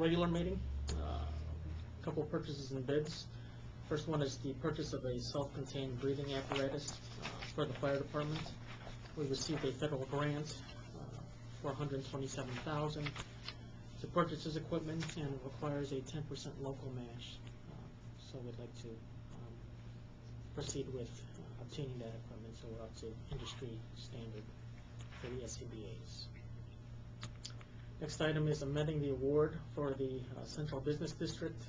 regular meeting. A couple purchases and bids. First one is the purchase of a self-contained breathing apparatus for the fire department. We received a federal grant for $127,000 to purchase this equipment, and it requires a 10% local match. So we'd like to proceed with obtaining that equipment, so we're up to industry standard for the SCBA's. Next item is amending the award for the Central Business District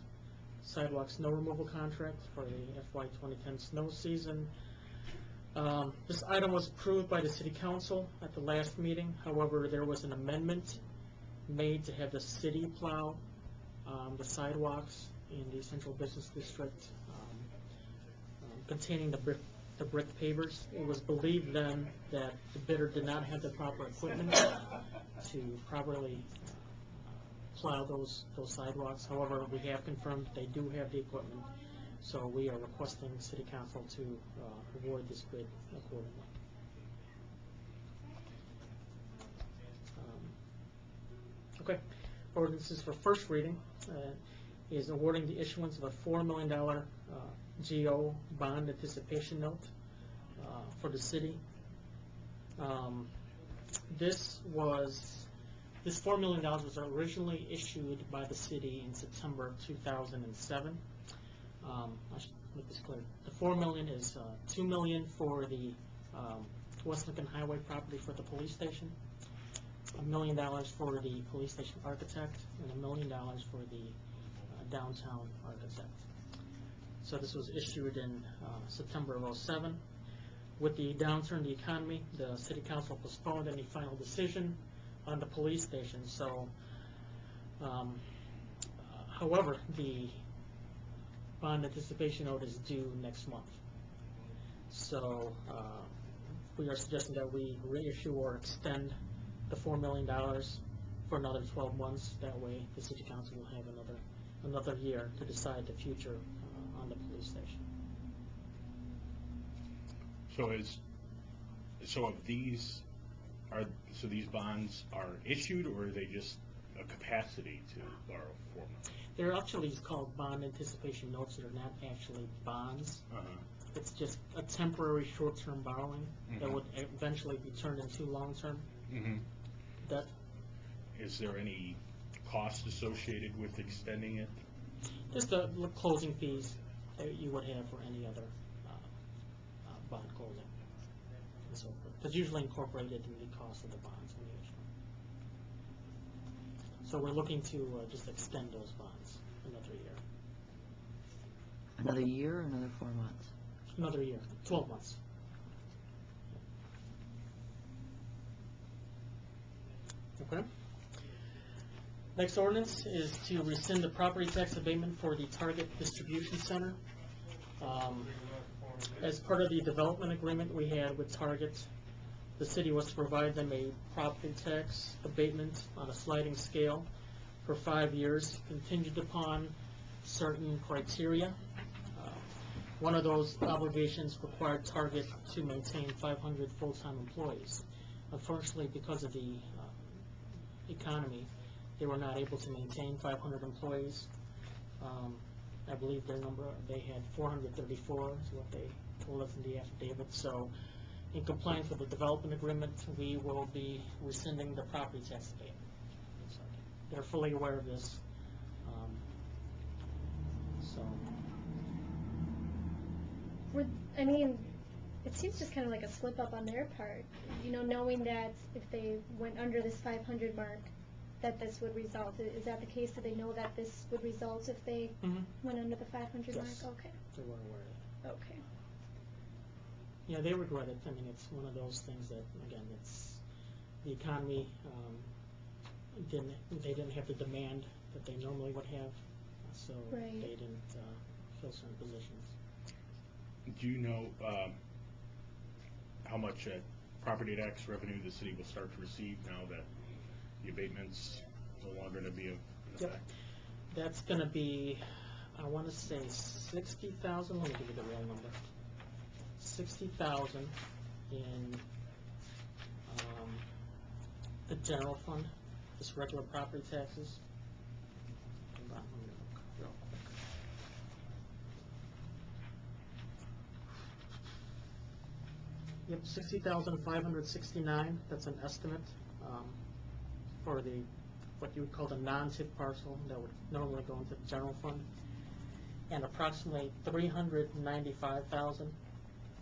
sidewalk snow removal contract for the FY 2010 snow season. This item was approved by the City Council at the last meeting. However, there was an amendment made to have the city plow the sidewalks in the Central Business District containing the brick pavers. It was believed then that the bidder did not have the proper equipment to properly plow those sidewalks. However, we have confirmed they do have the equipment, so we are requesting City Council to award this bid accordingly. Okay, ordinances for first reading is awarding the issuance of a $4 million GO bond anticipation note for the city. This $4 million was originally issued by the city in September of 2007. I should make this clear. The $4 million is $2 million for the West Lincoln Highway property for the police station, $1 million for the police station architect, and $1 million for the downtown architect. So this was issued in September of 2007. With the downturn in the economy, the City Council postponed any final decision on the police station. So, however, the bond anticipation note is due next month. So we are suggesting that we reissue or extend the $4 million for another 12 months. That way the City Council will have another year to decide the future on the police station. So these bonds are issued, or are they just a capacity to borrow $4 million? They're actually called bond anticipation notes that are not actually bonds. It's just a temporary short-term borrowing that would eventually be turned into long-term debt. Is there any cost associated with extending it? Just the closing fees that you would have for any other bond closing and so forth. It's usually incorporated in the cost of the bonds when you issue. So we're looking to just extend those bonds another year. Another year or another 4 months? Another year, 12 months. Okay. Next ordinance is to rescind the property tax abatement for the Target Distribution Center. As part of the development agreement we had with Target, the city was to provide them a property tax abatement on a sliding scale for 5 years, contingent upon certain criteria. One of those obligations required Target to maintain 500 full-time employees. Unfortunately, because of the economy, they were not able to maintain 500 employees. I believe they had 434 is what they told us in the affidavit. So in compliance with the development agreement, we will be rescinding the property tax abatement. They're fully aware of this. I mean, it seems just kind of like a slip up on their part, you know, knowing that if they went under this 500 mark, that this would result. Is that the case? Do they know that this would result if they went under the 500 mark? Okay. They were aware of it. Okay. Yeah, they regret it. I mean, it's one of those things that, again, it's the economy. They didn't have the demand that they normally would have, so they didn't fill certain positions. Do you know how much property tax revenue the city will start to receive now that the abatement's no longer going to be in effect? That's going to be, I want to say 60,000. Let me give you the real number. 60,000 in the general fund, just regular property taxes, Yep, 60,569, that's an estimate, for what you would call the non-TIF parcel that would normally go into the general fund. And approximately 395,000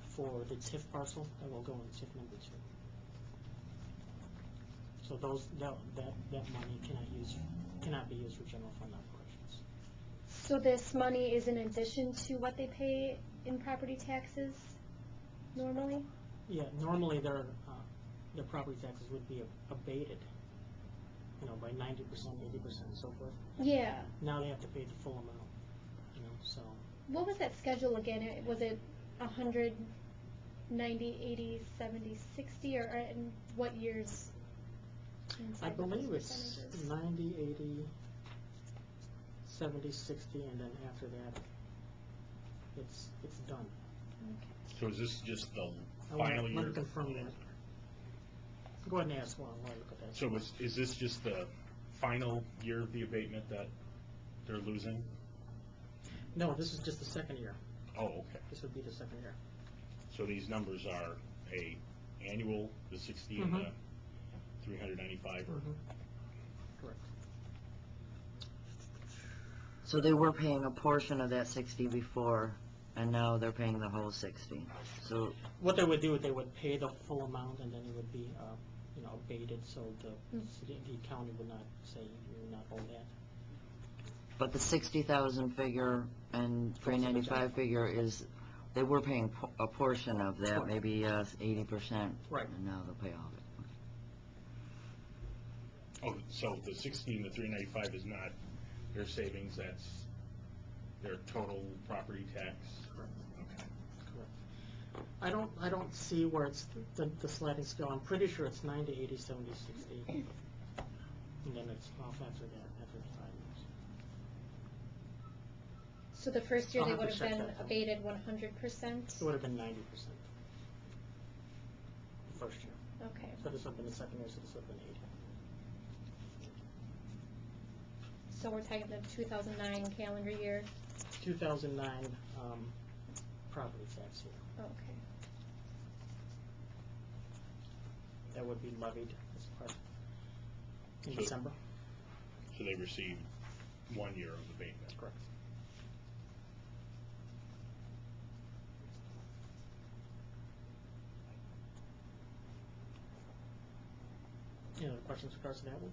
for the TIF parcel that will go in TIF number 2. So that money cannot be used for general fund operations. So this money is in addition to what they pay in property taxes normally? Yeah, normally their property taxes would be abated, by 90%, 80%, and so forth. Yeah. Now they have to pay the full amount, so. What was that schedule again? Was it 100, 90, 80, 70, 60, or in what years? I believe it's 90, 80, 70, 60, and then after that, it's done. Okay. So is this just the I final want year? to confirm that. Go ahead and ask while I look at that. So is this just the final year of the abatement that they're losing? No, this is just the second year. Oh, okay. This would be the second year. So these numbers are annual, the 60 and the 395? Correct. So they were paying a portion of that 60 before, and now they're paying the whole 60. So What they would do is they would pay the full amount, and then it would be, abated, so the county would not say you would not owe that. but the 60,000 figure and 395 figure is, they were paying a portion of that, Correct. maybe 80%. Right. And now they'll pay all of it. Oh, so the 60 and the 395 is not their savings, that's their total property tax? Correct. Okay. Correct. I don't see where it's the sliding scale. I'm pretty sure it's 90, 80, 70, 60, and then it's off after that, after 5 years. So the first year I'll they have to would have check been that. abated 100%? It would have been 90% the first year. Okay. So this would have been the second year, so this would have been 80. So we're talking the 2009 calendar year? 2009 property tax year. Okay. That would be levied as part in So- December. So they received 1 year of abatement? Correct. Any other questions with regards to that one?